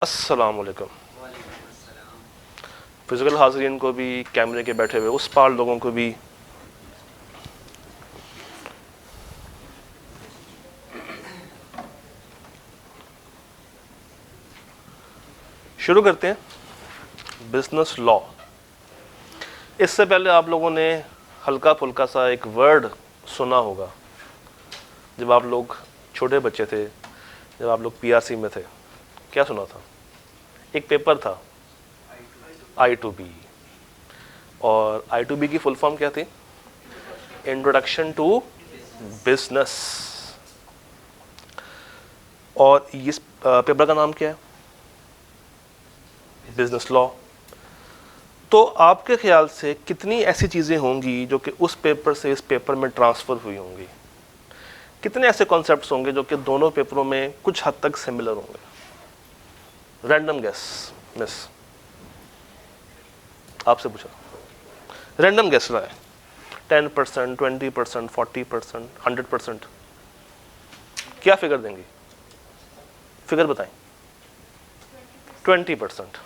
अस्सलाम वालेकुम। फिजिकल हाज़रीन को भी, कैमरे के बैठे हुए उस पार लोगों को भी शुरू करते हैं। Business law. इससे पहले आप लोगों ने हल्का फुल्का सा एक वर्ड सुना होगा जब आप लोग छोटे बच्चे थे, जब आप लोग पीआरसी में थे। क्या सुना था? एक पेपर था I2B, और I2B की फुल फॉर्म क्या थी? Introduction to business. और इस पेपर का नाम क्या है? Business law. तो आपके ख्याल से कितनी ऐसी चीज़ें होंगी जो कि उस पेपर से इस पेपर में ट्रांसफ़र हुई होंगी? कितने ऐसे कॉन्सेप्ट्स होंगे जो कि दोनों पेपरों में कुछ हद तक सिमिलर होंगे? Random guess. मिस, आपसे पूछा। रैंडम गेस रहा है। 10%, 20%, 40%, 100%? क्या फिगर देंगी? फिगर बताएं। 20%,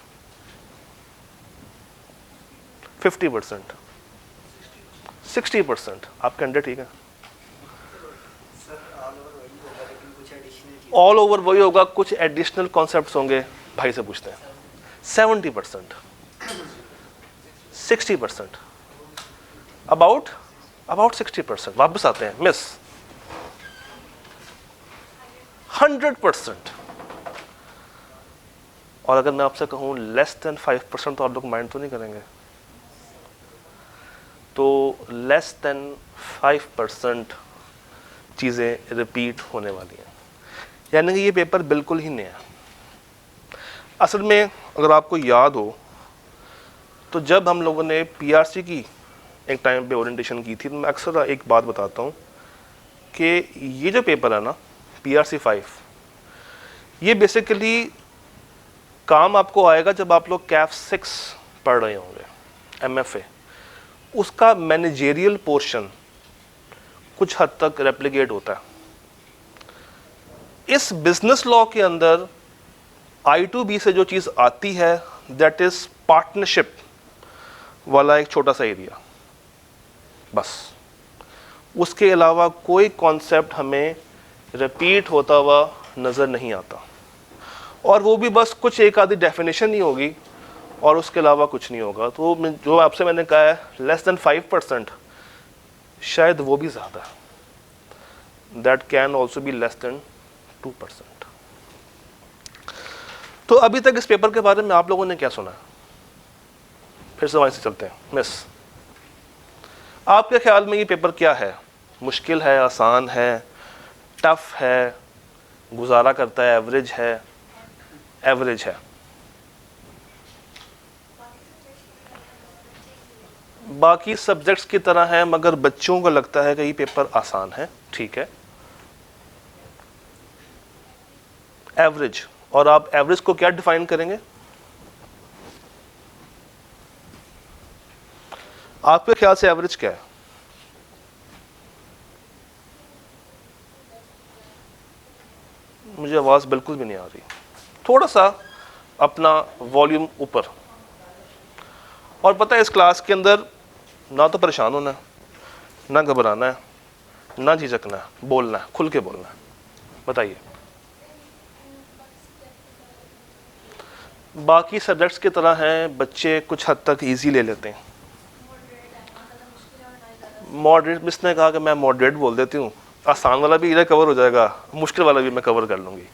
50%, 60%। आप कैंडिडेट ठीक है। ऑल ओवर वही होगा, कुछ एडिशनल कॉन्सेप्ट्स होंगे। भाई से पूछते हैं। 70%, 60%, अबाउट 60%। वापस आते हैं। मिस, 100%। और अगर मैं आपसे कहूं लेस देन 5%, तो आप लोग माइंड तो नहीं करेंगे? तो लेस देन 5% चीज़ें रिपीट होने वाली हैं, यानी कि ये पेपर बिल्कुल ही नया। असल में अगर आपको याद हो तो जब हम लोगों ने पीआरसी की एक टाइम पे ओरिएंटेशन की थी, तो मैं अक्सर एक बात बताता हूँ कि ये जो पेपर है ना, पीआरसी 5, ये बेसिकली काम आपको आएगा जब आप लोग कैफ 6 पढ़ रहे होंगे, MFA। उसका मैनेजेरियल पोर्शन कुछ हद तक रेप्लिकेट होता है। इस बिजनेस लॉ के अंदर I2B से जो चीज़ आती है, दैट इज पार्टनरशिप वाला एक छोटा सा एरिया, बस। उसके अलावा कोई कॉन्सेप्ट हमें रिपीट होता हुआ नज़र नहीं आता, और वो भी बस कुछ एक आधी डेफिनेशन ही होगी और उसके अलावा कुछ नहीं होगा। तो जो आपसे मैंने कहा है लेस देन 5%, शायद वो भी ज़्यादा है। That can also be less than 2%। तो अभी तक इस पेपर के बारे में आप लोगों ने क्या सुना? फिर से वहीं से चलते हैं। मिस, आपके ख्याल में ये पेपर क्या है? मुश्किल है, आसान है, टफ है, गुजारा करता है, एवरेज है? एवरेज है। बाकी सब्जेक्ट्स की तरह है, मगर बच्चों को लगता है कि ये पेपर आसान है। ठीक है, एवरेज। और आप एवरेज को क्या डिफाइन करेंगे? आपके ख्याल से एवरेज क्या है? मुझे आवाज़ बिल्कुल भी नहीं आ रही। थोड़ा सा अपना वॉल्यूम ऊपर। और पता है, इस क्लास के अंदर ना तो परेशान होना है, ना घबराना है, ना झिझकना है, बोलना है, खुल के बोलना है। बताइए। बाकी सब्जेक्ट्स की तरह हैं, बच्चे कुछ हद तक इजी ले लेते हैं। मॉडरेट, मिस ने कहा कि मैं मॉडरेट बोल देती हूँ, आसान वाला भी इधर कवर हो जाएगा, मुश्किल वाला भी मैं कवर कर लूँगी।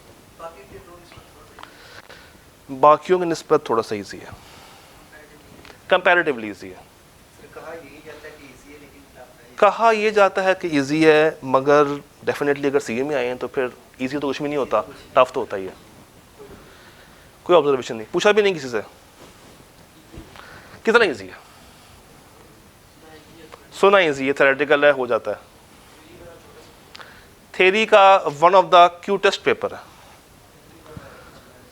बाकियों की निस्बत थोड़ा सा इजी है, कंपैरेटिवली इजी है। कहा ये जाता है कि इजी है, मगर डेफिनेटली अगर सीए में आए हैं तो फिर इजी तो कुछ भी नहीं होता, टफ तो होता ही है। कोई ऑब्जर्वेशन नहीं, पूछा भी नहीं किसी से कितना इजी है? सुना इजी है, थ्योरेटिकल है, हो जाता है। थ्योरी का one of the cutest paper है।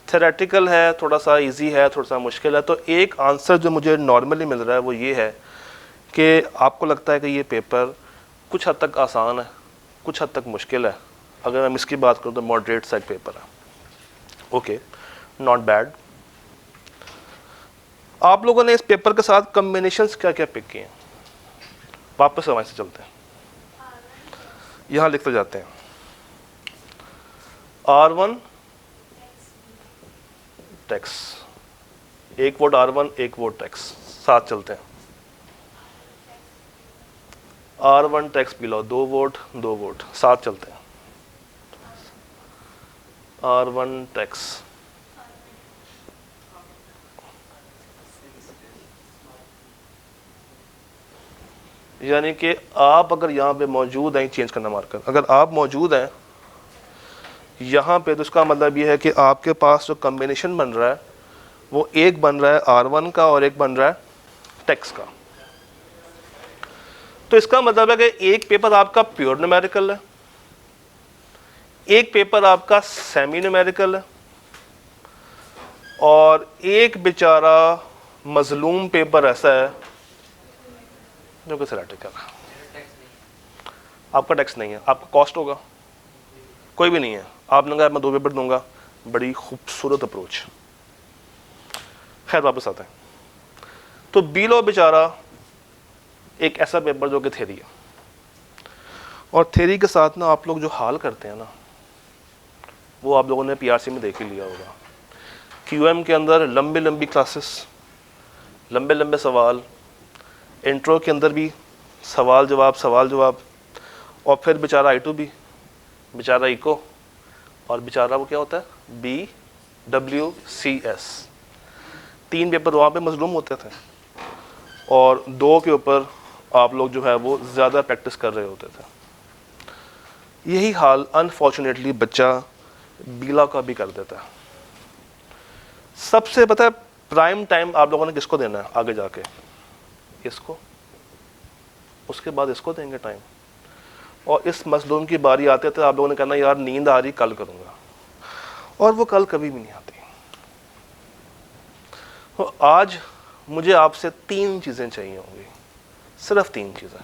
थ्योरेटिकल है, थोड़ा सा इजी है, थोड़ा सा मुश्किल है। तो एक आंसर जो मुझे नॉर्मली मिल रहा है वो ये है कि आपको लगता है कि ये पेपर कुछ हद तक आसान है, कुछ हद तक मुश्किल है। अगर मैं इसकी बात करूँ तो मॉडरेट साइड पेपर है। Okay, not bad. आप लोगों ने इस पेपर के साथ कॉम्बिनेशंस क्या क्या पिक किए हैं? वापस हमारे से चलते हैं, यहाँ लिखते जाते हैं। R1 टैक्स, एक वोट R1 एक वोट टैक्स, साथ चलते हैं। R1 टैक्स बिलो, 2 वोट, साथ चलते हैं। R1 टैक्स, यानी कि आप अगर यहाँ पे मौजूद हैं, चेंज करना मार्कर, अगर आप मौजूद हैं यहाँ पे तो इसका मतलब ये है कि आपके पास जो कॉम्बिनेशन बन रहा है वो एक बन रहा है R1 का और एक बन रहा है टैक्स का। तो इसका मतलब है कि एक पेपर आपका प्योर न्यूमेरिकल है, एक पेपर आपका सेमी न्यूमेरिकल है, और एक बेचारा मजलूम पेपर ऐसा है जो कि थ्योरेटिकल है। आपका टैक्स नहीं है, आपका कॉस्ट होगा, कोई भी नहीं है। आपने कहा मैं 2 पेपर दूंगा, बड़ी खूबसूरत अप्रोच। खैर वापस आते हैं। तो बीलो बेचारा एक ऐसा पेपर जो कि थ्योरी है, और थ्योरी के साथ ना आप लोग जो हाल करते हैं ना, वो आप लोगों ने पीआरसी में देख ही लिया होगा। क्यूएम के अंदर लंबी लंबी क्लासेस, लंबे लंबे सवाल, इंट्रो के अंदर भी सवाल जवाब, और फिर बेचारा I2 भी, बेचारा इको, और बेचारा वो क्या होता है BWCS। 3 पेपर वहाँ पे मजलूम होते थे, और 2 के ऊपर आप लोग जो है वो ज़्यादा प्रैक्टिस कर रहे होते थे। यही हाल अनफॉर्चुनेटली बच्चा बीला का भी कर देता है। सबसे पता है प्राइम टाइम आप लोगों ने किसको देना है आगे जाके? इसको, उसके बाद इसको देंगे टाइम, और इस मजलूम की बारी आते थे आप लोगों ने कहना यार नींद आ रही, कल करूँगा, और वो कल कभी भी नहीं आती। तो आज मुझे आपसे 3 चीज़ें चाहिए होंगी, सिर्फ 3 चीज़ें।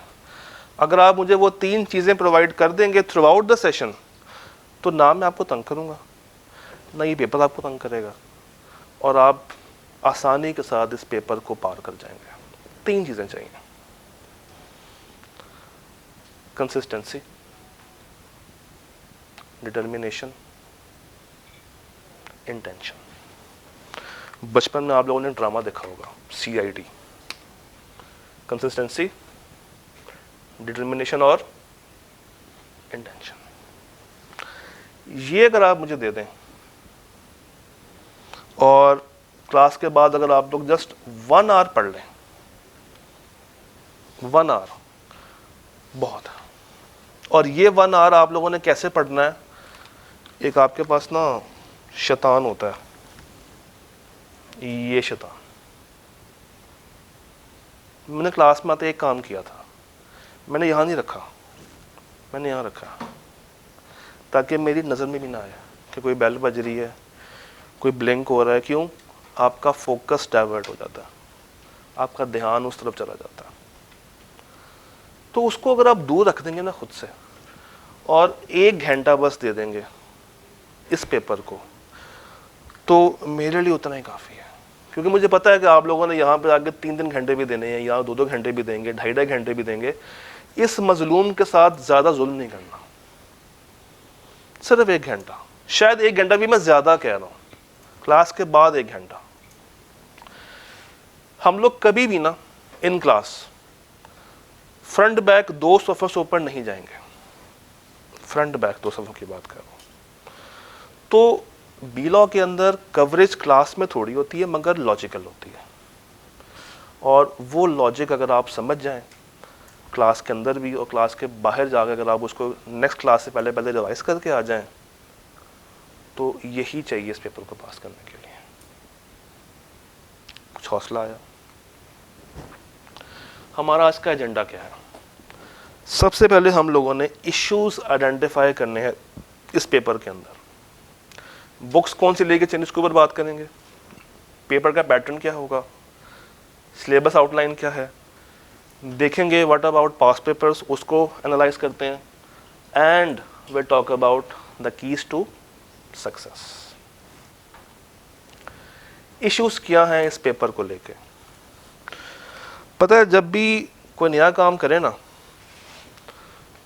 अगर आप मुझे वो 3 चीज़ें प्रोवाइड कर देंगे थ्रू आउट द सेशन, तो ना मैं आपको तंग करूँगा, ना ये पेपर आपको तंग करेगा, और आप आसानी के साथ इस पेपर को पार कर जाएंगे। 3 चीज़ें चाहिए: कंसिस्टेंसी, डिटर्मिनेशन, इंटेंशन। बचपन में आप लोगों ने ड्रामा देखा होगा CID, कंसिस्टेंसी, डिटर्मिनेशन और इंटेंशन। ये अगर आप मुझे दे दें, और क्लास के बाद अगर आप लोग जस्ट 1 आवर पढ़ लें, 1 आवर बहुत है। और ये 1 आवर आप लोगों ने कैसे पढ़ना है? एक आपके पास ना शैतान होता है, ये शैतान। मैंने क्लास में आते एक काम किया था, मैंने यहाँ नहीं रखा, मैंने यहाँ रखा, ताकि मेरी नज़र में भी ना आए कि कोई बेल बज रही है, कोई ब्लिंक हो रहा है। क्यों? आपका फोकस डाइवर्ट हो जाता है, आपका ध्यान उस तरफ चला जाता है। तो उसको अगर आप दूर रख देंगे ना खुद से, और 1 घंटा बस दे देंगे इस पेपर को, तो मेरे लिए उतना ही काफ़ी है। क्योंकि मुझे पता है कि आप लोगों ने यहाँ पर आगे 3-3 घंटे भी देने हैं, यहाँ 2-2 घंटे भी देंगे, 2.5 घंटे भी देंगे। इस मजलूम के साथ ज़्यादा जुल्म नहीं करना, सिर्फ 1 घंटा, शायद 1 घंटा भी मैं ज़्यादा कह रहा हूँ, क्लास के बाद 1 घंटा। हम लोग कभी भी ना इन क्लास फ्रंट बैक 2 सफ़र से ऊपर नहीं जाएंगे, फ्रंट बैक 2 सफ़र की बात कर रहा हूँ। तो बीलॉ के अंदर कवरेज क्लास में थोड़ी होती है, मगर लॉजिकल होती है, और वो लॉजिक अगर आप समझ जाएं क्लास के अंदर भी और क्लास के बाहर जाकर अगर आप उसको नेक्स्ट क्लास से पहले पहले रिवाइज करके आ जाएं, तो यही चाहिए इस पेपर को पास करने के लिए। कुछ हौसला आया। हमारा आज का एजेंडा क्या है? सबसे पहले हम लोगों ने इश्यूज आइडेंटिफाई करने हैं इस पेपर के अंदर। बुक्स कौन सी लेके चलें इसके ऊपर बात करेंगे, पेपर का पैटर्न क्या होगा, सिलेबस आउटलाइन क्या है, देखेंगे व्हाट अबाउट पास्ट पेपर्स, उसको एनालाइज करते हैं, and we talk about the keys to success. Issues क्या हैं इस पेपर को लेके? पता है, जब भी कोई नया काम करे ना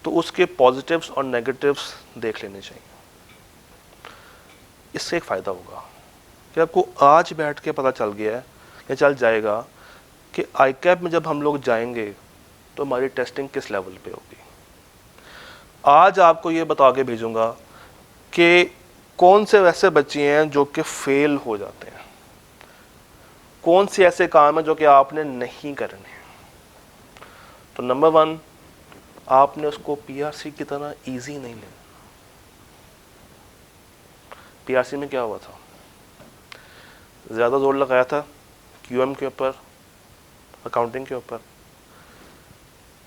तो उसके पॉजिटिव्स और नेगेटिव्स देख लेने चाहिए। इससे एक फ़ायदा होगा कि आपको आज बैठ के पता चल गया है या चल जाएगा कि आईकैप में जब हम लोग जाएंगे तो हमारी टेस्टिंग किस लेवल पे होगी। आज आपको ये बता के भेजूंगा कि कौन से वैसे बच्चे हैं जो कि फेल हो जाते हैं, कौन से ऐसे काम हैं जो कि आपने नहीं करने। तो नंबर 1, आपने उसको पीआरसी की तरह इजी नहीं लेना। पीआरसी में क्या हुआ था, ज़्यादा जोर लगाया था क्यूएम के ऊपर, अकाउंटिंग के ऊपर।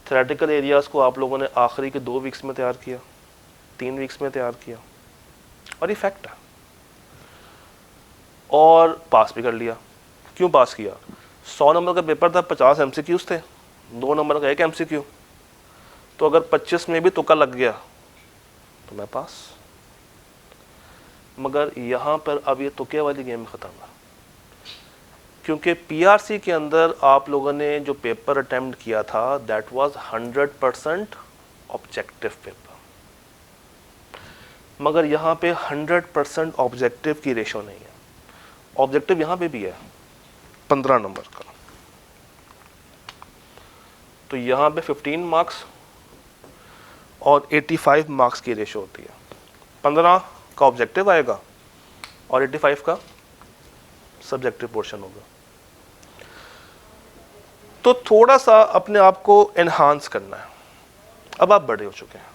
थ्योरेटिकल एरियाज़ को आप लोगों ने आखिरी के 2 वीक्स में तैयार किया, 3 वीक्स में तैयार किया, और ये फैक्ट है। और पास भी कर लिया। क्यों पास किया? 100 नंबर का पेपर था, 50 एमसीक्यूज थे, 2 नंबर का 1 एमसीक्यू। तो अगर 25 में भी तुक्का लग गया तो मैं पास। मगर यहाँ पर अब ये तुक्के वाली गेम ख़त्म है, क्योंकि पीआरसी के अंदर आप लोगों ने जो पेपर अटेम्प्ट किया था दैट वाज 100% ऑब्जेक्टिव पेपर। मगर यहाँ पे 100% ऑब्जेक्टिव की रेशो नहीं है। ऑब्जेक्टिव यहाँ पे भी है 15 नंबर का, तो यहाँ पे 15 मार्क्स और 85 मार्क्स की रेशो होती है। 15 का ऑब्जेक्टिव आएगा और 85 का सब्जेक्टिव पोर्शन होगा। तो थोड़ा सा अपने आप को एनहांस करना है। अब आप बड़े हो चुके हैं,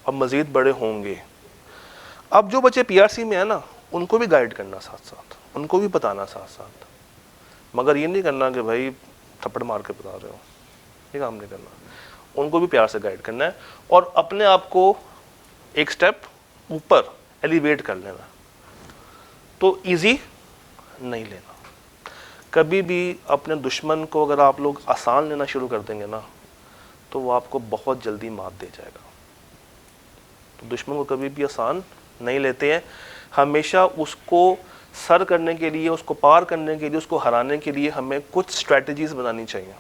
अब मज़ीद बड़े होंगे। अब जो बच्चे पीआरसी में है ना, उनको भी गाइड करना साथ साथ, उनको भी बताना साथ साथ। मगर ये नहीं करना कि भाई थप्पड़ मार के बता रहे हो, ये काम नहीं करना। उनको भी प्यार से गाइड करना है और अपने आप को एक स्टेप ऊपर एलिवेट कर लेना। तो इजी नहीं लेना। कभी भी अपने दुश्मन को अगर आप लोग आसान लेना शुरू कर देंगे ना, तो वो आपको बहुत जल्दी मात दे जाएगा। तो दुश्मन को कभी भी आसान नहीं लेते हैं, हमेशा उसको सर करने के लिए, उसको पार करने के लिए, उसको हराने के लिए हमें कुछ स्ट्रैटेजीज बनानी चाहिए।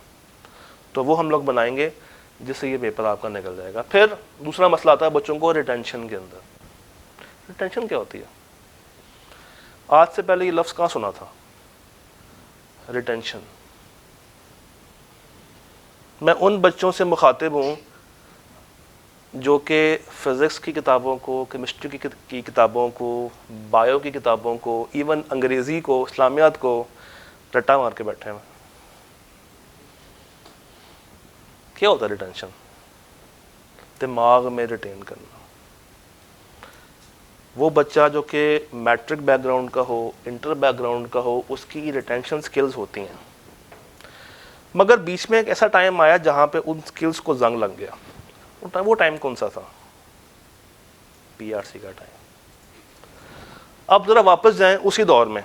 तो वो हम लोग बनाएंगे जिससे ये पेपर आपका निकल जाएगा। फिर दूसरा मसला आता है बच्चों को रिटेंशन के अंदर। रिटेंशन क्या होती है? आज से पहले ये लफ्ज़ कहाँ सुना था, रिटेंशन? मैं उन बच्चों से मुखातिब हूँ जो कि फ़िज़िक्स की किताबों को, केमिस्ट्री की किताबों को, बायो की किताबों को, इवन अंग्रेज़ी को, इस्लामियात को रट्टा मार के बैठे हैं। क्या होता है रिटेंशन? दिमाग में रिटेन करना। वो बच्चा जो कि मैट्रिक बैकग्राउंड का हो, इंटर बैकग्राउंड का हो, उसकी रिटेंशन स्किल्स होती हैं। मगर बीच में एक ऐसा टाइम आया जहाँ पे उन स्किल्स को जंग लग गया। वो टाइम कौन सा था? पीआरसी का टाइम। अब ज़रा वापस जाएं उसी दौर में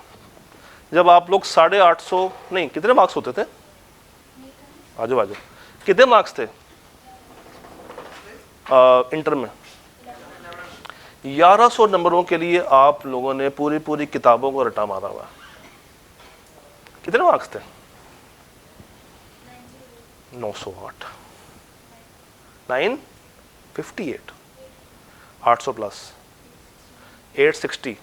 जब आप लोग 850 नहीं, कितने मार्क्स होते थे? आजो आजो, कितने मार्क्स थे इंटर में? 1100 नंबरों के लिए आप लोगों ने पूरी किताबों को रटा मारा हुआ। कितने मार्क्स थे? 908, 958, 800 प्लस 860।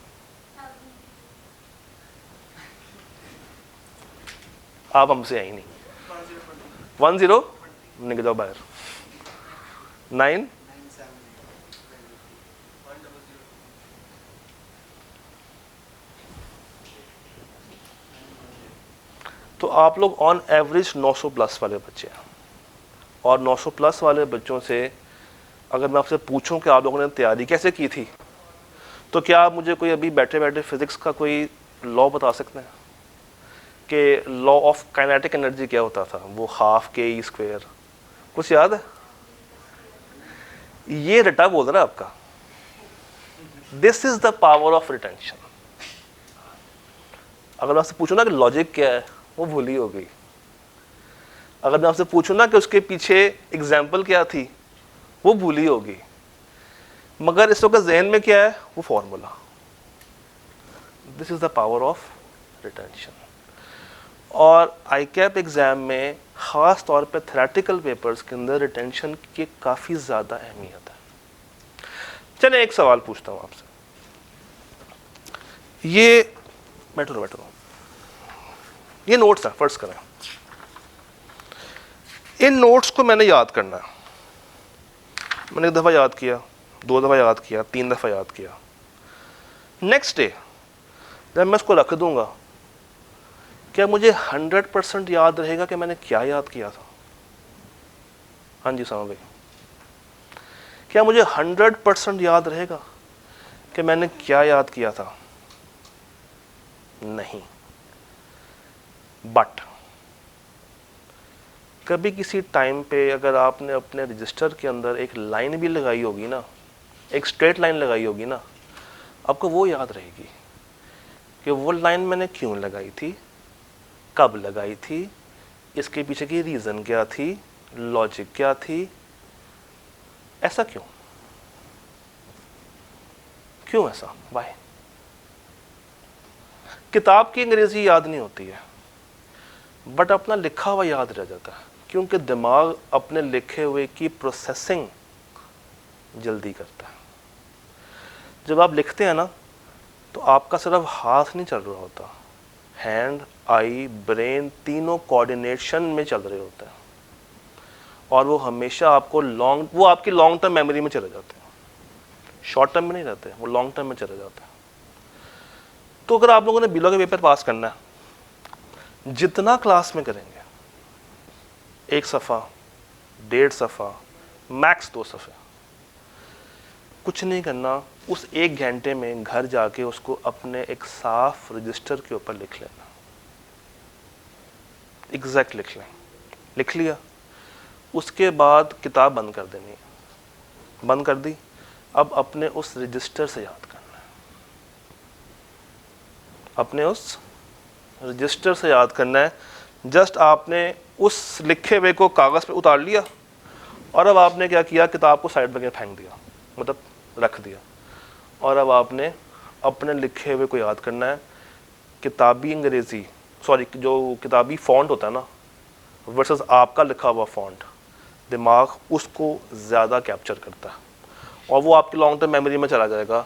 आप हमसे आई नहीं। 10 निकल जाओ बाहर। 9 तो आप लोग ऑन एवरेज 900 प्लस वाले बच्चे हैं। और 900 प्लस वाले बच्चों से अगर मैं आपसे पूछूं कि आप लोगों ने तैयारी कैसे की थी, तो क्या आप मुझे कोई अभी बैठे बैठे फिजिक्स का कोई लॉ बता सकते हैं कि लॉ ऑफ काइनेटिक एनर्जी क्या होता था? वो ½ कुछ याद है? ये रटा बोल रहा है आपका। This is the power of retention. अगर मैं आपसे पूछूं ना कि लॉजिक क्या है, वो भूली हो गई। अगर मैं आपसे पूछूं ना कि उसके पीछे एग्जाम्पल क्या थी, वो भूली होगी। मगर इस वक्त जहन में क्या है? वो formula. This is the power of retention. और ICAP एग्ज़ाम में ख़ास तौर पे थ्योरेटिकल पेपर्स के अंदर रिटेंशन की काफ़ी ज़्यादा अहमियत है। चलिए एक सवाल पूछता हूँ आपसे, ये बैठो, ये नोट्स हैं, फर्ज करें इन नोट्स को मैंने याद करना है। मैंने एक दफ़ा याद किया, 2 दफ़ा याद किया, 3 दफ़ा याद किया। नेक्स्ट डे जब मैं इसको रख दूंगा, क्या मुझे 100% याद रहेगा कि मैंने क्या याद किया था? हाँ जी सामा भाई, क्या मुझे 100% याद रहेगा कि मैंने क्या याद किया था? नहीं। बट कभी किसी टाइम पे अगर आपने अपने रजिस्टर के अंदर एक लाइन भी लगाई होगी ना, एक स्ट्रेट लाइन लगाई होगी ना, आपको वो याद रहेगी कि वो लाइन मैंने क्यों लगाई थी, कब लगाई थी, इसके पीछे की रीज़न क्या थी, लॉजिक क्या थी, ऐसा क्यों ऐसा, वाई? किताब की अंग्रेजी याद नहीं होती है, बट अपना लिखा हुआ याद रह जाता है, क्योंकि दिमाग अपने लिखे हुए की प्रोसेसिंग जल्दी करता है। जब आप लिखते हैं ना, तो आपका सिर्फ हाथ नहीं चल रहा होता, हैंड, आई, ब्रेन तीनों कोऑर्डिनेशन में चल रहे होते हैं, और वो हमेशा आपको वो आपकी लॉन्ग टर्म मेमोरी में चले जाते हैं, शॉर्ट टर्म में नहीं रहते, वो लॉन्ग टर्म में चले जाते हैं। तो अगर आप लोगों ने बिलो के पेपर पास करना है, जितना क्लास में करेंगे, 1 सफ़ा, 1.5 सफ़ा, मैक्स 2 सफ़े, कुछ नहीं करना, उस 1 घंटे में घर जाके उसको अपने एक साफ रजिस्टर के ऊपर लिख लेना, एग्जैक्ट लिख लें। लिख लिया, उसके बाद किताब बंद कर देनी है, बंद कर दी, अब अपने उस रजिस्टर से याद करना है, अपने उस रजिस्टर से याद करना है। जस्ट आपने उस लिखे हुए को कागज़ पे उतार लिया, और अब आपने क्या किया, किताब को साइड में फेंक दिया, मतलब रख दिया, और अब आपने अपने लिखे हुए को याद करना है। किताबी अंग्रेज़ी, सॉरी, जो किताबी फ़ॉन्ट होता है ना वर्सेस आपका लिखा हुआ फ़ॉन्ट, दिमाग उसको ज़्यादा कैप्चर करता है, और वो आपकी लॉन्ग टर्म मेमोरी में चला जाएगा,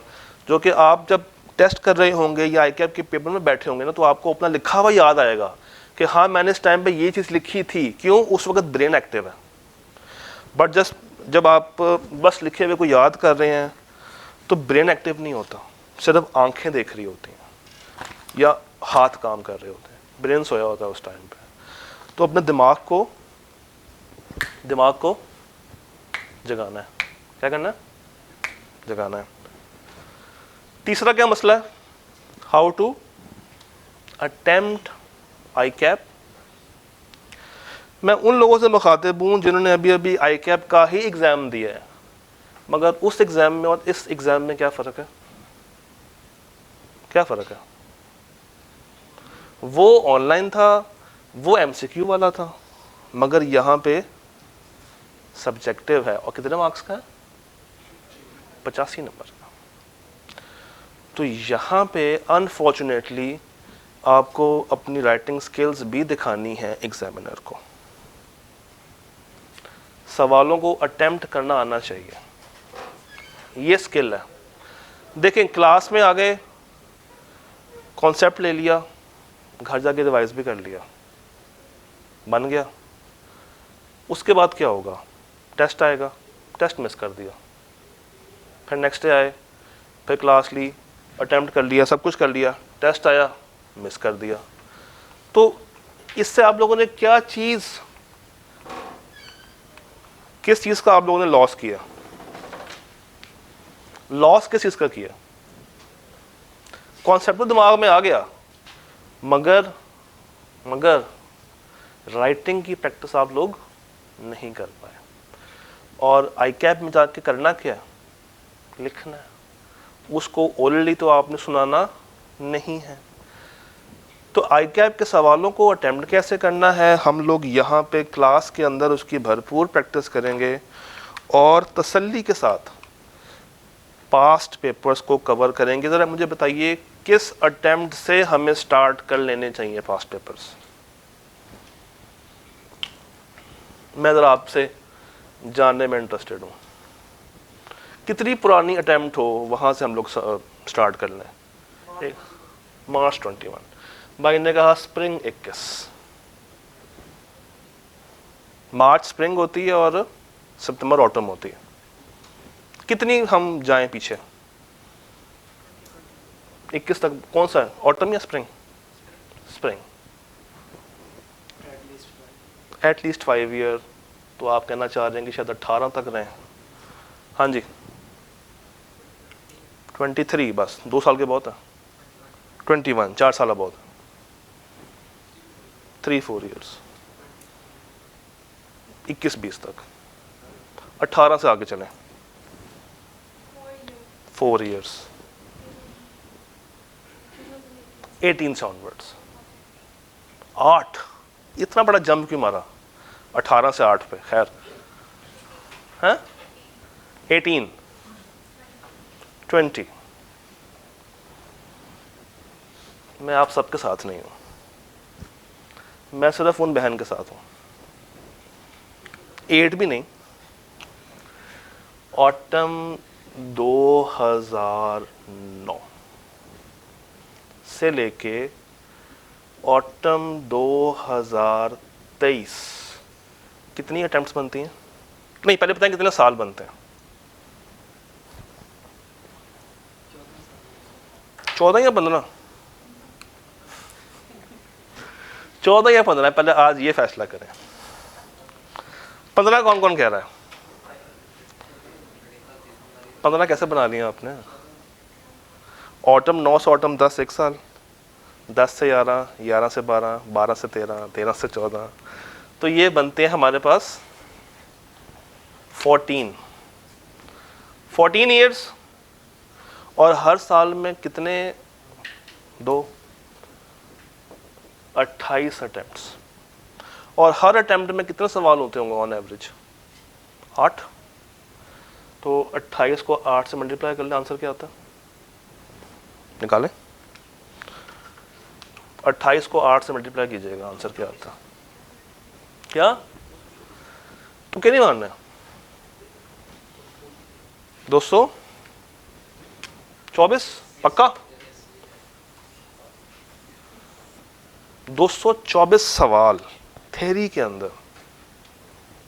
जो कि आप जब टेस्ट कर रहे होंगे या ICAP के पेपर में बैठे होंगे ना, तो आपको अपना लिखा हुआ याद आएगा कि हाँ मैंने इस टाइम पे ये चीज़ लिखी थी। क्यों? उस वक्त ब्रेन एक्टिव है। बट जब आप बस लिखे हुए को याद कर रहे हैं तो ब्रेन एक्टिव नहीं होता, सिर्फ आंखें देख रही होती हैं या हाथ काम कर रहे होते हैं, ब्रेन सोया होता है उस टाइम पे। तो अपने दिमाग को जगाना है। क्या करना है? जगाना है। तीसरा क्या मसला है? How to attempt ICAP। मैं उन लोगों से मुखातिब हूँ जिन्होंने अभी ICAP का ही एग्ज़ाम दिया है, मगर उस एग्ज़ाम में और इस एग्ज़ाम में क्या फ़र्क है? क्या फ़र्क है? वो ऑनलाइन था, वो MCQ वाला था, मगर यहाँ पे सब्जेक्टिव है, और कितने मार्क्स का है? 85 नंबर का। तो यहाँ पे अनफॉर्चुनेटली आपको अपनी राइटिंग स्किल्स भी दिखानी है एग्जामिनर को, सवालों को अटेम्प्ट करना आना चाहिए, ये स्किल है। देखें, क्लास में आ गए, कॉन्सेप्ट ले लिया, घर जाके रिवाइज भी कर लिया, बन गया। उसके बाद क्या होगा? टेस्ट आएगा, टेस्ट मिस कर दिया, फिर नेक्स्ट डे आए, फिर क्लास ली, अटेम्प्ट कर लिया, सब कुछ कर लिया, टेस्ट आया, मिस कर दिया। तो इससे आप लोगों ने किस चीज़ का आप लोगों ने लॉस किया? लॉस किस चीज़ का किया? कॉन्सेप्ट तो दिमाग में आ गया, मगर राइटिंग की प्रैक्टिस आप लोग नहीं कर पाए। और ICAP में जाके करना क्या? लिखना है। उसको ओरली तो आपने सुनाना नहीं है। तो ICAP के सवालों को अटेम्प्ट कैसे करना है, हम लोग यहाँ पे क्लास के अंदर उसकी भरपूर प्रैक्टिस करेंगे, और तसल्ली के साथ पास्ट पेपर्स को कवर करेंगे। ज़रा मुझे बताइए, किस अटेम्प्ट से हमें स्टार्ट कर लेने चाहिए पास्ट पेपर्स? मैं ज़रा आपसे जानने में इंटरेस्टेड हूँ, कितनी पुरानी अटेम्प्ट हो वहाँ से हम लोग स्टार्ट कर लें? मार्च 21। भाई ने कहा स्प्रिंग 21। मार्च स्प्रिंग होती है और सितंबर ऑटम होती है। कितनी हम जाएं पीछे? 21 तक। कौन सा है, ऑटम या स्प्रिंग? स्प्रिंग। At least 5 year. तो आप कहना चाह रहे हैं कि शायद 18 तक रहें। हाँ जी, 23 बस 2 साल के बहुत है। 21 4 साल बहुत है। 3-4 ईयर्स। 21-20 तक। 18 से आगे चलें 4 ईयर्स। 18 से ऑनवर्ड्स 8। इतना बड़ा जंप क्यों मारा 18 से 8 पे? खैर हैं, 18 20। मैं आप सबके साथ नहीं हूं, मैं सिर्फ उन बहन के साथ हूं। 8 भी नहीं, ऑटम 2009 से लेके ऑटम 2023 कितनी अटेम्प्ट्स बनती हैं? नहीं, पहले बताएं कितने साल बनते हैं? 14 या 15? 14 या 15? पहले आज ये फैसला करें। 15 कौन कौन कह रहा है? 15 कैसे बना लिया आपने? ऑटम 9 से ऑटम 10 1 साल, 10 से 11, 11 से 12, 12 से 13, 13 से 14, तो ये बनते हैं हमारे पास 14 ईयर्स। और हर साल में कितने? 2, 28 अटेम्प्ट्स। और हर अटेम्प्ट में कितने सवाल होते होंगे ऑन एवरेज? 8। तो 28 को 8 से मल्टीप्लाई कर ले, आंसर क्या आता है? निकालें। 28 को 8 से मल्टीप्लाई कीजिएगा, आंसर क्या आता है? क्या तुम क्या नहीं मानना? 224 पक्का? 224 सवाल थ्योरी के अंदर।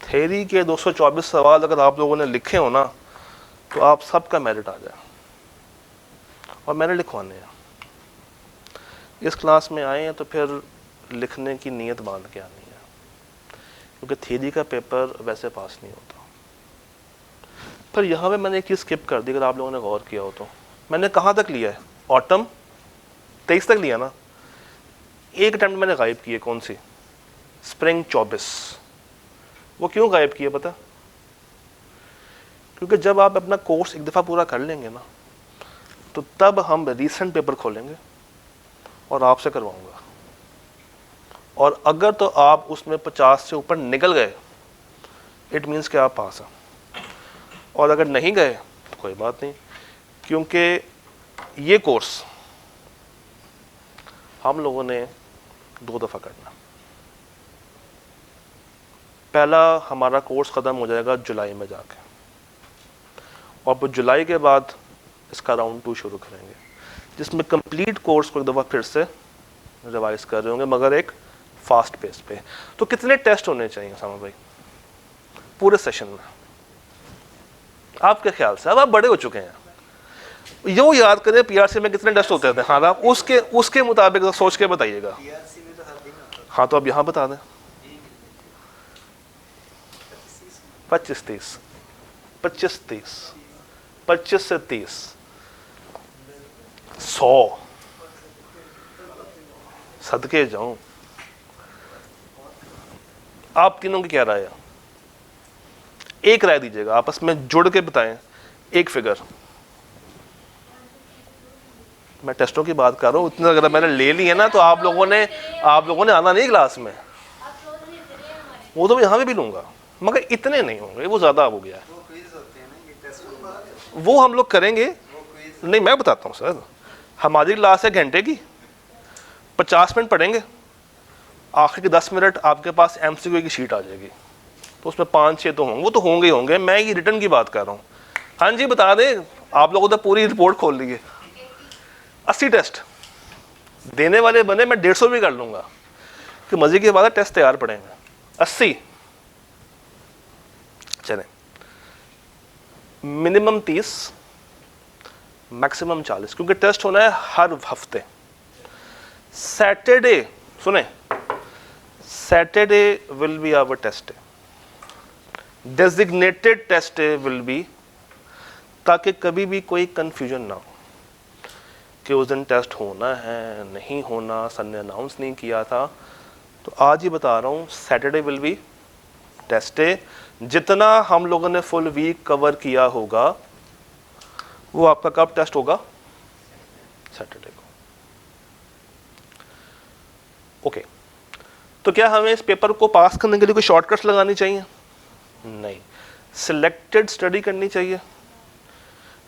थ्योरी के 224 सवाल अगर आप लोगों ने लिखे हो ना, तो आप सबका मेरिट आ जाए। और मैंने लिखवाने हैं। इस क्लास में आए हैं तो फिर लिखने की नीयत बांध के आनी है, क्योंकि थ्योरी का पेपर वैसे पास नहीं होता। पर यहाँ पे मैंने एक चीज़ स्किप कर दी, अगर आप लोगों ने गौर किया हो तो। मैंने कहाँ तक लिया है? ऑटम 23 तक लिया ना। एक अटेम्प्ट मैंने गायब की है, कौन सी? स्प्रिंग 24। वो क्यों गायब किया पता? क्योंकि जब आप अपना कोर्स एक दफ़ा पूरा कर लेंगे ना, तो तब हम रीसेंट पेपर खोलेंगे और आपसे करवाऊंगा। और अगर तो आप उसमें 50 से ऊपर निकल गए, इट मीन्स कि आप पास हैं। और अगर नहीं गए तो कोई बात नहीं, क्योंकि ये कोर्स हम लोगों ने 2 दफ़ा करना। पहला हमारा कोर्स ख़त्म हो जाएगा जुलाई में जाके, और फिर जुलाई के बाद इसका राउंड 2 शुरू करेंगे, जिसमें कंप्लीट कोर्स को एक दफ़ा फिर से रिवाइज कर रहे होंगे, मगर एक फास्ट पेस पे। तो कितने टेस्ट होने चाहिए सामा भाई पूरे सेशन में आपके ख्याल से? अब आप बड़े हो चुके हैं, यो याद करें पीआरसी में कितने टेस्ट होते थे। हाँ, आप उसके मुताबिक सोच के बताइएगा। हाँ, तो अब यहाँ बता दें। 25-30, 25-30, 25 से 30, 100 सदके जाऊं। आप तीनों की क्या राय है? एक राय दीजिएगा, आपस में जुड़ के बताएं एक फिगर। मैं टेस्टों की बात कर रहा हूँ, इतना अगर मैंने ले ली है ना, तो आप लोगों ने आना नहीं क्लास में। वो तो मैं यहाँ पे भी लूंगा, मगर इतने नहीं होंगे, वो ज़्यादा हो गया है। वो हम लोग करेंगे। नहीं, मैं बताता हूँ सर, हमारी क्लास है घंटे की, 50 मिनट पढ़ेंगे, आखिर के 10 मिनट आपके पास MCQ की शीट आ जाएगी, तो उसमें 5-6 तो होंगे, वो तो होंगे ही होंगे, मैं ये रिटर्न की बात कर रहा हूँ। हाँ जी बता दें, आप लोगों ने पूरी रिपोर्ट खोल ली है। 80 टेस्ट देने वाले बने, मैं 150 भी कर लूँगा कि मजे की बात है, टेस्ट तैयार पड़ेंगे। 80 चलें, मिनिमम 30 मैक्सिमम 40, क्योंकि टेस्ट होना है हर हफ्ते। सैटरडे सुने, Saturday will be our test day, designated test day will be, ताकि कभी भी कोई कंफ्यूजन ना हो कि उस दिन टेस्ट होना है नहीं होना, सर ने अनाउंस नहीं किया था। तो आज ही बता रहा हूँ, Saturday will be test day. जितना हम लोगों ने फुल वीक कवर किया होगा वो आपका कब टेस्ट होगा? सैटरडे को। ओके, तो क्या हमें इस पेपर को पास करने के लिए कोई शॉर्टकट्स लगानी चाहिए? नहीं, सिलेक्टेड स्टडी करनी चाहिए।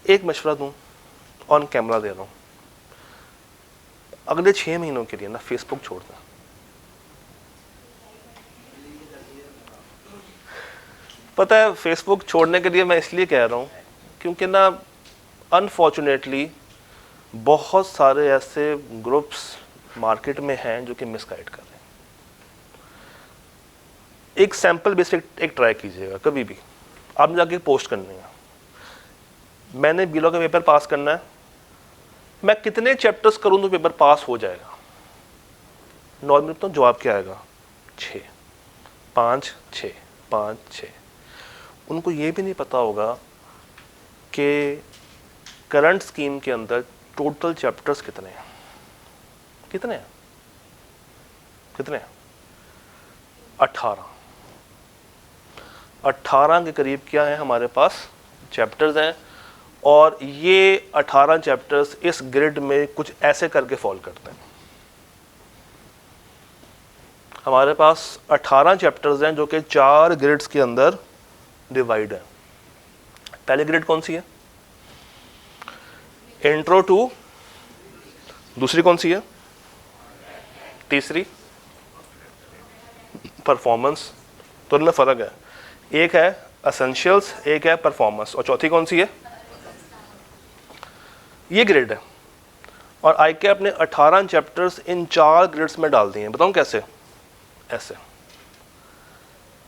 एक मशवरा दूं, ऑन कैमरा दे रहा हूं, अगले 6 महीनों के लिए ना फेसबुक छोड़ दें। पता है फेसबुक छोड़ने के लिए मैं इसलिए कह रहा हूँ क्योंकि ना अनफॉर्चुनेटली बहुत सारे ऐसे ग्रुप्स मार्केट में हैं जो कि मिसगाइड कर रहे हैं। एक सैंपल बेस एक ट्राई कीजिएगा, कभी भी आपने जाके पोस्ट करनी है, मैंने बीलॉ का पेपर पास करना है, मैं कितने चैप्टर्स करूँ तो पेपर पास हो जाएगा? नॉर्मल तो जवाब क्या आएगा? 6, 5, 6, 5, 6। उनको ये भी नहीं पता होगा कि करंट स्कीम के अंदर टोटल चैप्टर्स कितने हैं, कितने हैं, कितने हैं? 18 के करीब क्या है हमारे पास चैप्टर्स हैं, और ये 18 चैप्टर्स इस ग्रिड में कुछ ऐसे करके फॉल करते हैं। हमारे पास 18 चैप्टर्स हैं जो कि 4 ग्रिड्स के अंदर डिवाइड है। पहली ग्रिड कौन सी है? Intro to. दूसरी कौन सी है? तीसरी परफॉर्मेंस। तो इनमें फर्क है, एक है एसेंशियल्स, एक है परफॉर्मेंस, और चौथी कौन सी है? ये ग्रिड है। और ICAP ने 18 चैप्टर्स इन 4 ग्रिड्स में डाल दिए हैं। बताऊं कैसे? ऐसे,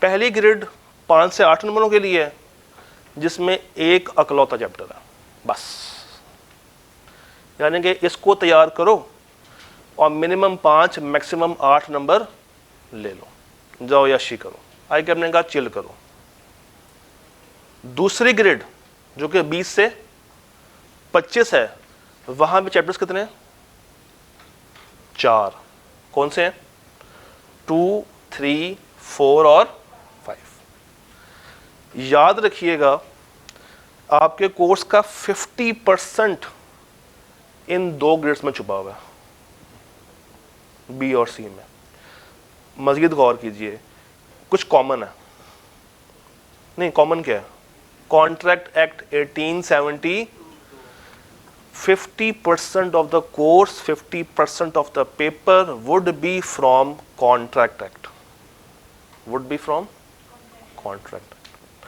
पहली ग्रिड 5 से 8 नंबरों के लिए है जिसमें एक अकलौता चैप्टर है बस, यानी कि इसको तैयार करो और मिनिमम 5 मैक्सिमम 8 नंबर ले लो, जाओ यशी करो। ICAP ने कहा चिल करो। दूसरी ग्रिड जो कि 20 से 25 है, वहां भी चैप्टर्स कितने हैं? 4। कौन से हैं? 2, 3, 4 और 5। याद रखिएगा आपके कोर्स का 50% इन 2 ग्रेड्स में छुपा हुआ है, B और C में। मज़ीद गौर कीजिए, कुछ कॉमन है नहीं? कॉमन क्या है? Contract act 1870। 50% of the course, 50% of the paper would be from contract act, would be from contract act।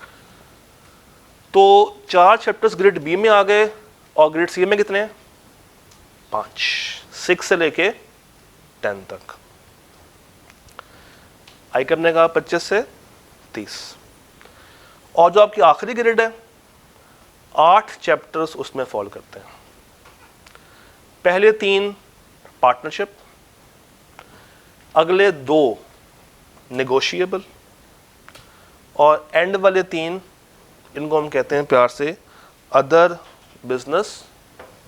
तो 4 चैप्टर्स ग्रेड बी में आ गए, और ग्रेड सी में कितने हैं? 5, 6 से लेके 10 तक। ICAP ने कहा 25 से 30। और जो आपकी आखिरी ग्रेड है, 8 चैप्टर्स उसमें फॉल करते हैं। पहले 3 पार्टनरशिप, अगले 2 नेगोशिएबल, और एंड वाले 3 इनको हम कहते हैं प्यार से अदर बिजनेस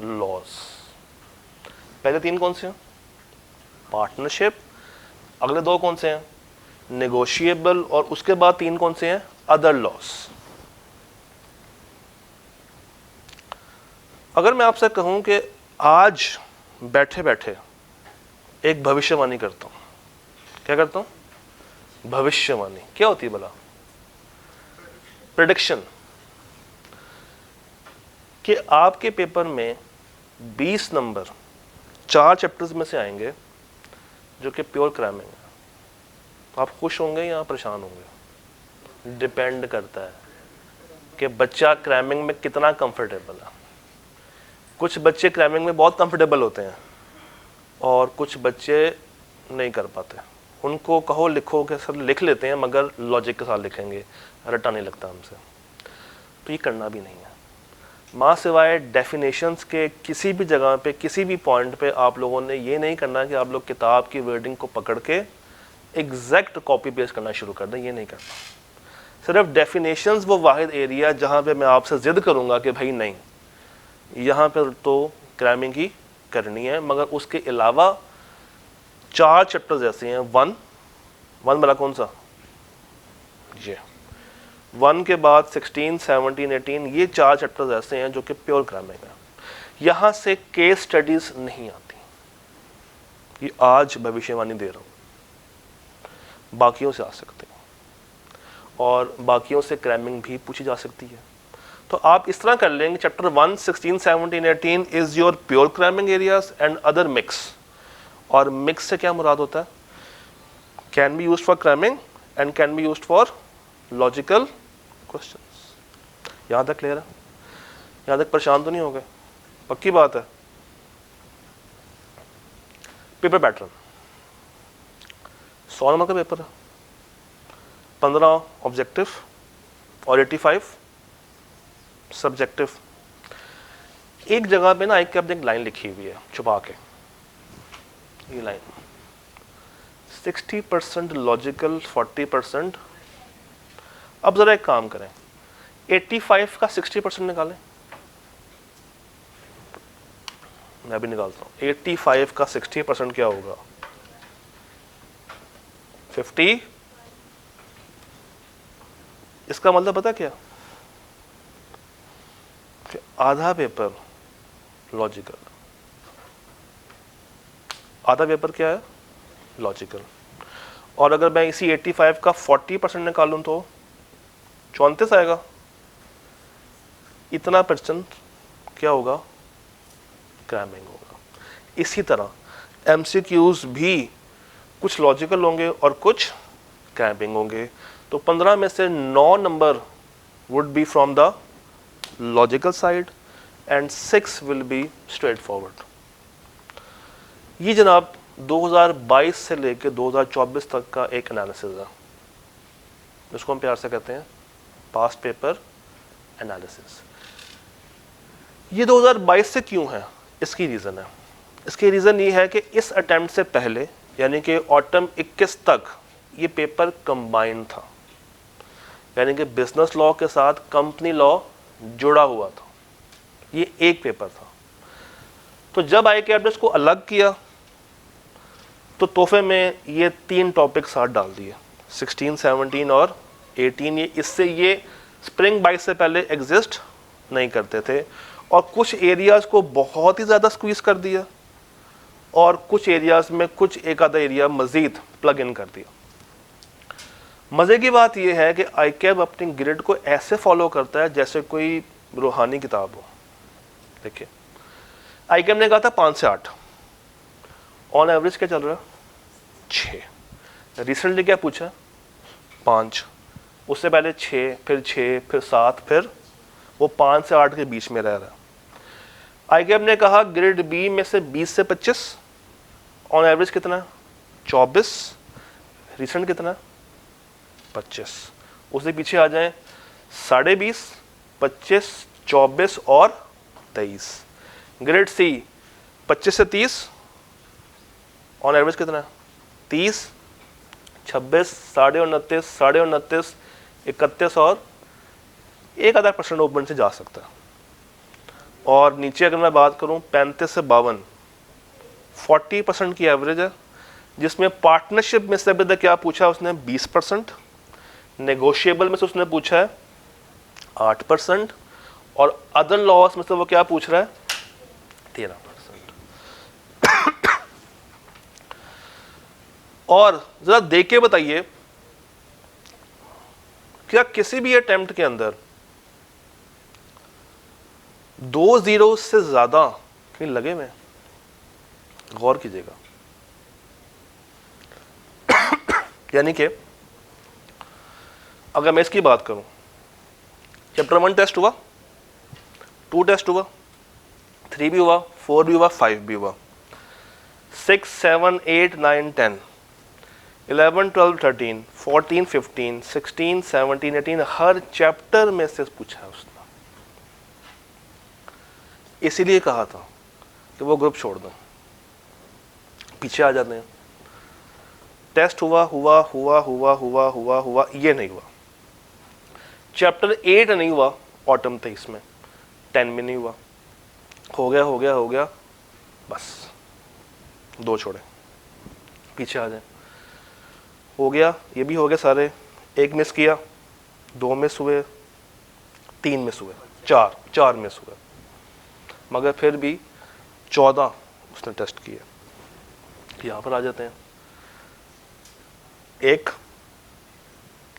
लॉज। पहले 3 कौन से हैं? पार्टनरशिप। अगले 2 कौन से हैं? नेगोशिएबल। और उसके बाद 3 कौन से हैं? Other laws. अगर मैं आपसे कहूं कि आज बैठे बैठे एक भविष्यवाणी करता हूं, क्या करता हूं? भविष्यवाणी। क्या होती है भला? प्रेडिक्शन। कि आपके पेपर में 20 नंबर 4 चैप्टर्स में से आएंगे जो कि प्योर क्रैमिंग है, तो आप खुश होंगे या परेशान होंगे? डिपेंड करता है कि बच्चा क्रैमिंग में कितना कंफर्टेबल है। कुछ बच्चे क्रैमिंग में बहुत कंफर्टेबल होते हैं और कुछ बच्चे नहीं कर पाते। उनको कहो लिखो कि सर लिख लेते हैं मगर लॉजिक के साथ लिखेंगे, रटा नहीं लगता हमसे, तो ये करना भी नहीं है। माँ सिवाय डेफिनेशंस के किसी भी जगह पे किसी भी पॉइंट पे आप लोगों ने ये नहीं करना कि आप लोग किताब की वर्डिंग को पकड़ के एग्जैक्ट कॉपी पेस्ट करना शुरू कर दें, ये नहीं करना। सिर्फ डेफिनेशंस वो वाहिद एरिया जहाँ पे मैं आपसे ज़िद करूँगा कि भाई नहीं, यहाँ पर तो क्रैमिंग ही करनी है, मगर उसके अलावा 4 चैप्टर्स ऐसे हैं। वन वाला कौन सा? ये 1 के बाद 16, 17, 18, ये 4 चैप्टर्स ऐसे हैं जो कि प्योर क्रैमिंग है। यहाँ से केस स्टडीज नहीं आती, ये आज भविष्यवाणी दे रहा हूँ। बाकियों से आ सकते हैं और बाकियों से क्रैमिंग भी पूछी जा सकती है। तो आप इस तरह कर लेंगे, chapter 1, 16, 17, 18 is your pure cramming areas and other mix. और मिक्स से क्या मुराद होता है? Can be used for cramming and can be used for logical questions. यहाँ तक क्लियर है? यहाँ तक परेशान तो नहीं हो गए? पक्की बात है। पेपर पैटर्न 100 नंबर का पेपर है, 15 ऑब्जेक्टिव और 85 सब्जेक्टिव। एक जगह पे ना एक लाइन लिखी हुई है छुपा के, ये लाइन 60% लॉजिकल 40%। अब जरा एक काम करें, 85 का 60% निकालें। मैं भी निकालता हूं। 85 का 60% क्या होगा? 50। इसका मतलब पता क्या? कि आधा पेपर लॉजिकल, आधा पेपर क्या है? लॉजिकल। और अगर मैं इसी 85 का 40% निकालूं तो 34 आएगा। इतना परसेंट क्या होगा? क्रैमिंग होगा। इसी तरह एमसीक्यूज भी कुछ लॉजिकल होंगे और कुछ क्रैमिंग होंगे। तो 15 में से 9 number would be from the logical side and 6 will be straight forward. ये जनाब 2022 से लेकर 2024 तक का एक एनालिसिस है, जिसको हम प्यार से कहते हैं पास्ट पेपर एनालिसिस। ये 2022 से क्यों है? इसकी रीज़न है। इसकी रीज़न ये है कि इस अटेम्प्ट से पहले यानी कि ऑटम 21 तक ये पेपर कंबाइंड था, यानी कि बिजनेस लॉ के साथ कंपनी लॉ जुड़ा हुआ था। ये एक पेपर था। तो जब आई कैबिनेट को अलग किया तो तोहफे में ये 3 टॉपिक साथ डाल दिए, 16, 17 और 18। ये इससे ये स्प्रिंग बाइट से पहले एग्जिस्ट नहीं करते थे और कुछ एरियाज को बहुत ही ज़्यादा स्क्वीज कर दिया और कुछ एरियाज में कुछ एक आधा एरिया मज़ीद प्लग इन कर दिया। मज़े की बात यह है कि आईकैब अपनी ग्रिड को ऐसे फॉलो करता है जैसे कोई रूहानी किताब हो। देखिए, आईकैब ने कहा था 5 से 8, ऑन एवरेज क्या चल रहा है? 6। रिसेंटली क्या पूछा? 5। उससे पहले 6, फिर 6, फिर 7, फिर वो 5 से 8 के बीच में रह रहा है। आईकैब ने कहा ग्रेड बी में से 20 से 25, ऑन एवरेज कितना है? 24। रिसेंट कितना है? 25। उससे पीछे आ जाएं 20.5, 25, 24 और 23। ग्रेड सी 25 से 30, ऑन एवरेज कितना है? 30, 26, 29.5, 29.5, 31 और 1% ओपन से जा सकता है। और नीचे अगर मैं बात करूं 35 से 52, 40% की एवरेज है, जिसमें पार्टनरशिप में से अभी तक क्या पूछा उसने? 20%। नेगोशिएबल में से उसने पूछा है 8% और अदर लॉस में से वो क्या पूछ रहा है? 13%। और जरा देख के बताइए, क्या किसी भी अटेम्प्ट के अंदर 2 जीरो से ज्यादा कहीं लगे हुए, गौर कीजिएगा। यानी कि अगर मैं इसकी बात करूं, चैप्टर 1 टेस्ट हुआ, 2 टेस्ट हुआ, 3 भी हुआ, 4 भी हुआ, 5 भी हुआ, 6, 7, 8, 9, 10, 11, 12, 13, 14, 15, 16, 17, 18, हर चैप्टर में से पूछा है उसने। इसीलिए कहा था कि वो ग्रुप छोड़ दो, पीछे आ जाते हैं। टेस्ट हुआ हुआ हुआ हुआ हुआ हुआ हुआ, ये नहीं हुआ। चैप्टर 8 नहीं हुआ, ऑटम 23 में, 10 में नहीं हुआ, हो गया हो गया हो गया, बस 2 छोड़े, पीछे आ जाए। हो गया, ये भी हो गया सारे, 1 मिस किया, 2 मिस हुए, 3 मिस हुए, 4 मिस हुए, मगर फिर भी 14 उसने टेस्ट किए। यहाँ पर आ जाते हैं, 1,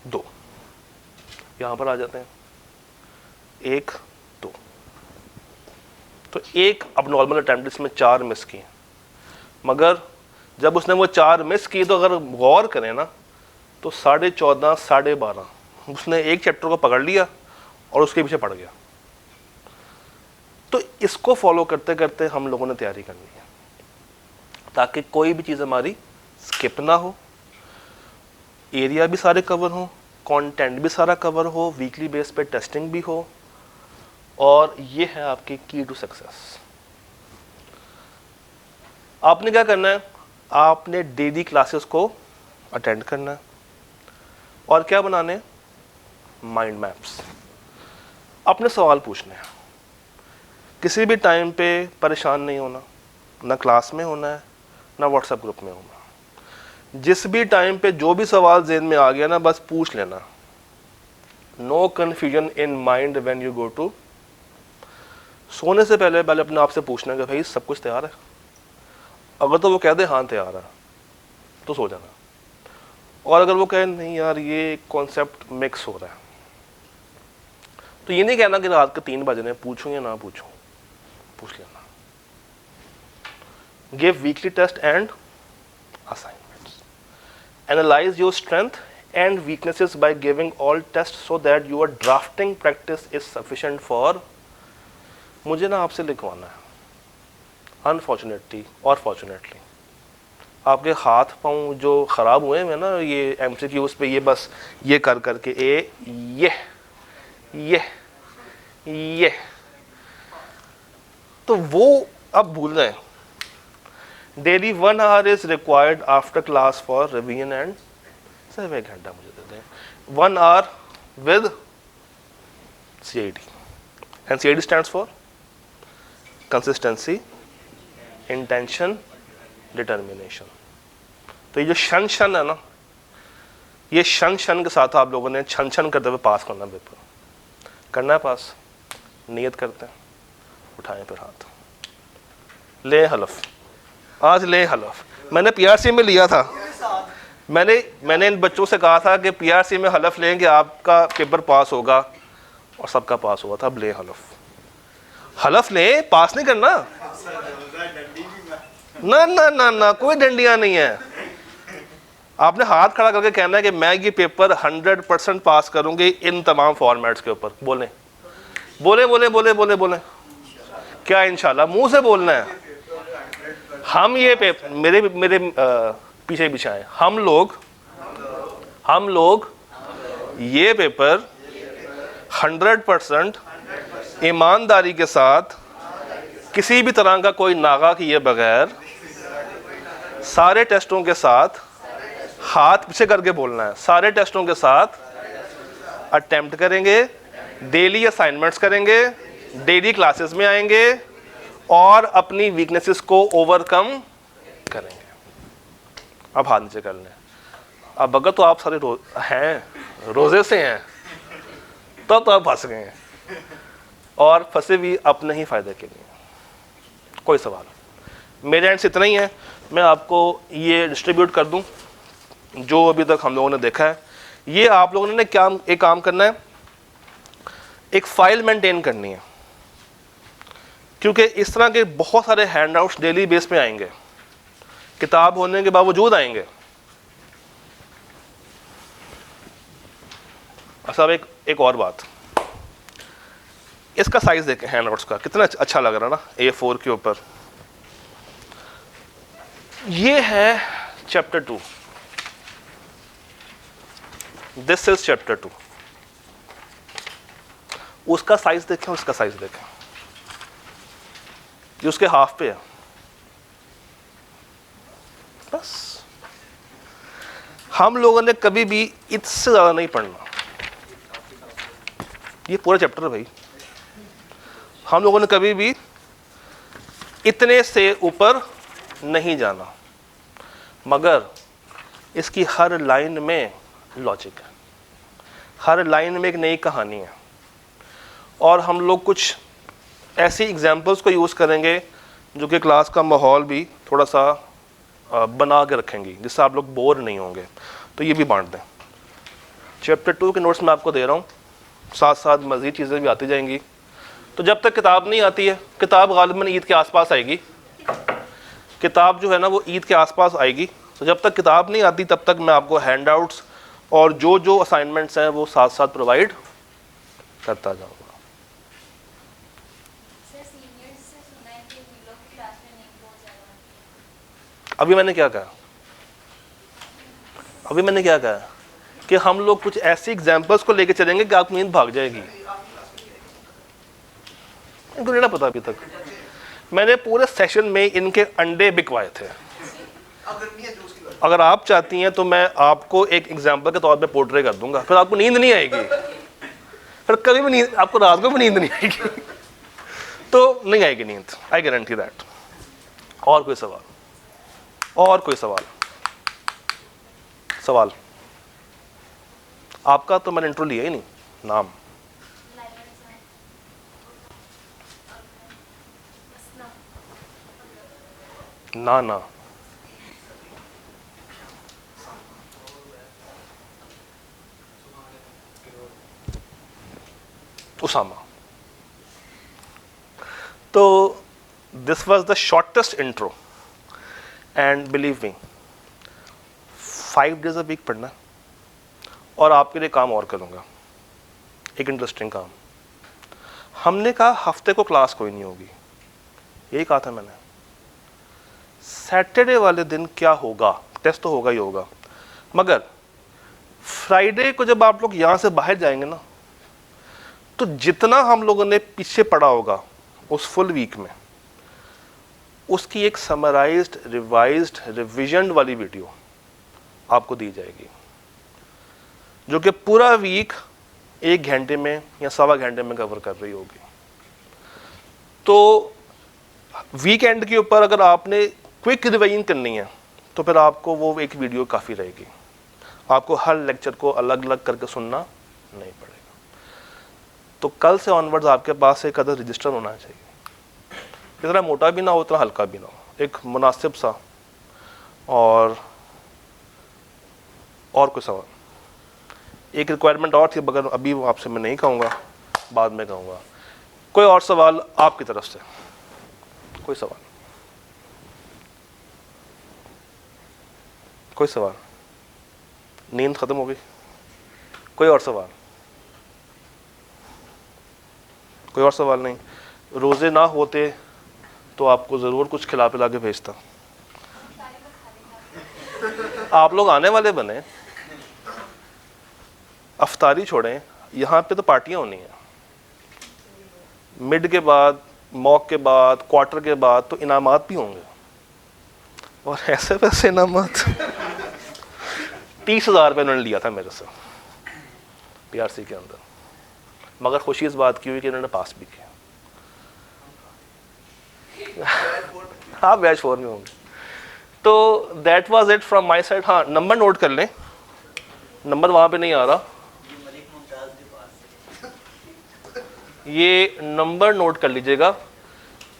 2, यहाँ पर आ जाते हैं, 1, 2, तो एक अब नॉर्मल अटेम्प्ट इसमें 4 मिस किए, मगर जब उसने वो 4 मिस की तो अगर गौर करें ना तो 14.5, 12.5 उसने एक चैप्टर को पकड़ लिया और उसके पीछे पड़ गया। तो इसको फॉलो करते करते हम लोगों ने तैयारी करनी है ताकि कोई भी चीज़ हमारी स्किप ना हो, एरिया भी सारे कवर हो, कंटेंट भी सारा कवर हो, वीकली बेस पे टेस्टिंग भी हो, और ये है आपकी की टू सक्सेस। आपने क्या करना है, आपने डेली क्लासेस को अटेंड करना है और क्या बनाने, माइंड मैप्स, अपने सवाल पूछने हैं। किसी भी टाइम पे परेशान नहीं होना, ना क्लास में होना है ना व्हाट्सएप ग्रुप में होना। जिस भी टाइम पे जो भी सवाल ज़हन में आ गया ना, बस पूछ लेना। No confusion in mind when you go to. सोने से पहले अपने आप से पूछना कि भाई सब कुछ तैयार है। अगर तो वो कह दे हाँ तैयार है तो सो जाना, और अगर वो कहे नहीं यार ये कॉन्सेप्ट मिक्स हो रहा है, तो ये नहीं कहना कि रात के 3 बज रहे हैं, पूछूं या ना पूछूं, पूछ लेना। Give weekly test and assignments, analyse your strength and weaknesses by giving all test so that your drafting practice is sufficient for. मुझे ना आपसे लिखवाना है, अनफॉर्चुनेटली और फॉर्चुनेटली आपके हाथ पाँव जो ख़राब हुए हैं ना ये MCQs पे, ये बस ये कर करके ये तो वो अब भूल गए। Daily 1 hour is required after class for revision and, सिर्फ 1 घंटा मुझे दे दें। 1 hour with CID, and CID stands for consistency, intention, determination. तो ये जो शन है ना, ये शन के साथ आप लोगों ने छन करते हुए पास करना, पेपर करना है पास, नियत करते हैं, उठाएं फिर हाथ, ले हलफ, आज ले हलफ। मैंने PRC में लिया था, मैंने इन बच्चों से कहा था कि PRC में हलफ लेंगे आपका पेपर पास होगा, और सबका पास हुआ था। अब ले हलफ, हलफ ले, पास नहीं करना ना ना ना ना, कोई डंडियां नहीं है। आपने हाथ खड़ा करके कहना है कि मैं ये पेपर 100% पास करूंगी इन तमाम फॉर्मेट्स के ऊपर। बोले बोले बोले बोले बोले बोले क्या इंशाल्लाह, मुंह से बोलना है। हम ये पेपर, मेरे पीछे पीछे आए, हम लोग ये पेपर 100% ईमानदारी के साथ, किसी भी तरह का कोई नागा किए बगैर, सारे टेस्टों के साथ, हाथ पीछे करके बोलना है, सारे टेस्टों के साथ अटेम्प्ट करेंगे, डेली असाइनमेंट्स करेंगे, डेली क्लासेस में आएंगे और अपनी वीकनेसेस को ओवरकम करेंगे। अब हाथ नीचे कर लें। अब अगर तो आप सारे रोजे से हैं तो आप फंस गए हैं, और फंसे भी अपने ही फायदे के लिए। कोई सवाल? मेरे एंड से इतना ही है। मैं आपको ये डिस्ट्रीब्यूट कर दूं जो अभी तक हम लोगों ने देखा है। ये आप लोगों ने क्या एक काम करना है, एक फाइल मेंटेन करनी है, क्योंकि इस तरह के बहुत सारे हैंडआउट्स डेली बेस पे आएंगे, किताब होने के बावजूद आएंगे। अच्छा, अब एक और बात, इसका साइज देखें हैंडआउट्स का, कितना अच्छा लग रहा है ना A4 के ऊपर। ये है चैप्टर 2, दिस इज चैप्टर 2। उसका साइज देखें, उसका साइज देखें, ये उसके हाफ पे है बस। हम लोगों ने कभी भी इससे ज्यादा नहीं पढ़ना, ये पूरा चैप्टर है भाई, हम लोगों ने कभी भी इतने से ऊपर नहीं जाना, मगर इसकी हर लाइन में लॉजिक है, हर लाइन में एक नई कहानी है। और हम लोग कुछ ऐसी एग्जाम्पल्स को यूज़ करेंगे जो कि क्लास का माहौल भी थोड़ा सा बना के रखेंगी, जिससे आप लोग बोर नहीं होंगे। तो ये भी बांट दें। चैप्टर 2 के नोट्स मैं आपको दे रहा हूँ, साथ साथ मज़ीद चीज़ें भी आती जाएंगी। तो जब तक किताब नहीं आती है, किताब गालिबन ईद के आसपास आएगी, किताब जो है ना वो ईद के आसपास आएगी। तो जब तक किताब नहीं आती तब तक मैं आपको हैंडआउट्स और जो जो असाइनमेंट्स हैं वो साथ साथ प्रोवाइड करता जाऊँगा। अभी मैंने क्या कहा, अभी मैंने क्या कहा कि हम लोग कुछ ऐसी एग्जाम्पल्स को लेके चलेंगे कि आपको नींद भाग जाएगी। इनको नहीं पता अभी तक, मैंने पूरे सेशन में इनके अंडे बिकवाए थे। अगर आप चाहती हैं तो मैं आपको एक एग्जाम्पल के तौर पे पोर्ट्रे कर दूंगा, फिर आपको नींद नहीं आएगी, फिर कभी भी नींद, आपको रात को भी नींद नहीं आएगी। तो नहीं आएगी नींद, आई गारंटी दैट। और कोई सवाल, और कोई सवाल? सवाल आपका तो मैंने इंट्रो लिया ही नहीं, नाम ना ना उसामा। तो this was the shortest intro and believe me 5 days a week पढ़ना, और आपके लिए काम और करूँगा, एक इंटरेस्टिंग काम। हमने कहा हफ्ते को क्लास कोई नहीं होगी, यही कहा था मैंने। सैटरडे वाले दिन क्या होगा, टेस्ट तो होगा ही होगा, मगर फ्राइडे को जब आप लोग यहाँ से बाहर जाएंगे ना, तो जितना हम लोगों ने पीछे पढ़ा होगा उस फुल वीक में, उसकी एक समराइज्ड रिवाइज्ड रिविजन वाली वीडियो आपको दी जाएगी, जो कि पूरा वीक 1 घंटे में या 1.25 घंटे में कवर कर रही होगी। तो वीकेंड के ऊपर अगर आपने क्विक रिवीजन करनी है तो फिर आपको वो एक वीडियो काफ़ी रहेगी, आपको हर लेक्चर को अलग अलग करके सुनना नहीं पड़ेगा। तो कल से ऑनवर्ड्स आपके पास एक अदर रजिस्टर होना चाहिए, इतना मोटा भी ना हो इतना हल्का भी ना हो, एक मुनासिब सा। और कोई सवाल? एक रिक्वायरमेंट और थी, मगर अभी आपसे मैं नहीं कहूँगा, बाद में कहूँगा। कोई और सवाल आपकी तरफ से? कोई सवाल? कोई सवाल? नींद ख़त्म हो गई? कोई और सवाल? कोई और सवाल नहीं? रोज़े ना होते तो आपको ज़रूर कुछ खिला पिला के भेजता। आप लोग आने वाले बने, अफ्तारी छोड़ें, यहाँ पे तो पार्टियाँ होनी हैं। मिड के बाद, मॉक के बाद, क्वार्टर के बाद तो इनामात भी होंगे, और ऐसे वैसे इनामात 30,000 रुपये उन्होंने लिया था मेरे से PRC के अंदर, मगर खुशी इस बात की हुई कि इन्होंने पास भी किया। हाँ, बैच 4 में होंगे। तो that was it from my side. हाँ, नंबर नोट कर लें, नंबर वहाँ पे नहीं आ रहा, ये नंबर नोट कर लीजिएगा।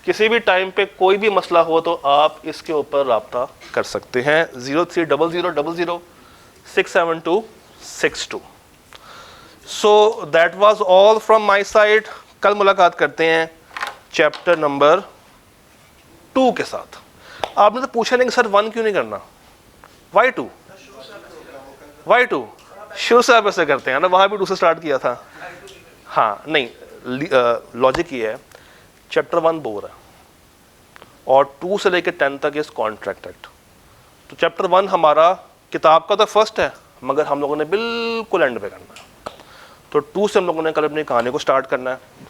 किसी भी टाइम पे कोई भी मसला हो तो आप इसके ऊपर रब्ता कर सकते हैं, 030000672662। So that was all from my side. कल मुलाकात करते हैं चैप्टर नंबर 2 के साथ। आपने तो पूछा नहीं कि सर 1 क्यों नहीं करना, वाई 2? वाई 2? शुरू से आप ऐसे करते हैं ना, वहाँ भी 2 से स्टार्ट किया था। हाँ नहीं, लॉजिक ये है, चैप्टर 1 बोर है और 2 से लेकर 10 तक इस कॉन्ट्रैक्ट एक्ट। तो चैप्टर 1 हमारा किताब का तो फर्स्ट है, मगर हम लोगों ने बिल्कुल एंड पे करना है। तो 2 से हम लोगों ने कल अपनी कहानी को स्टार्ट करना है।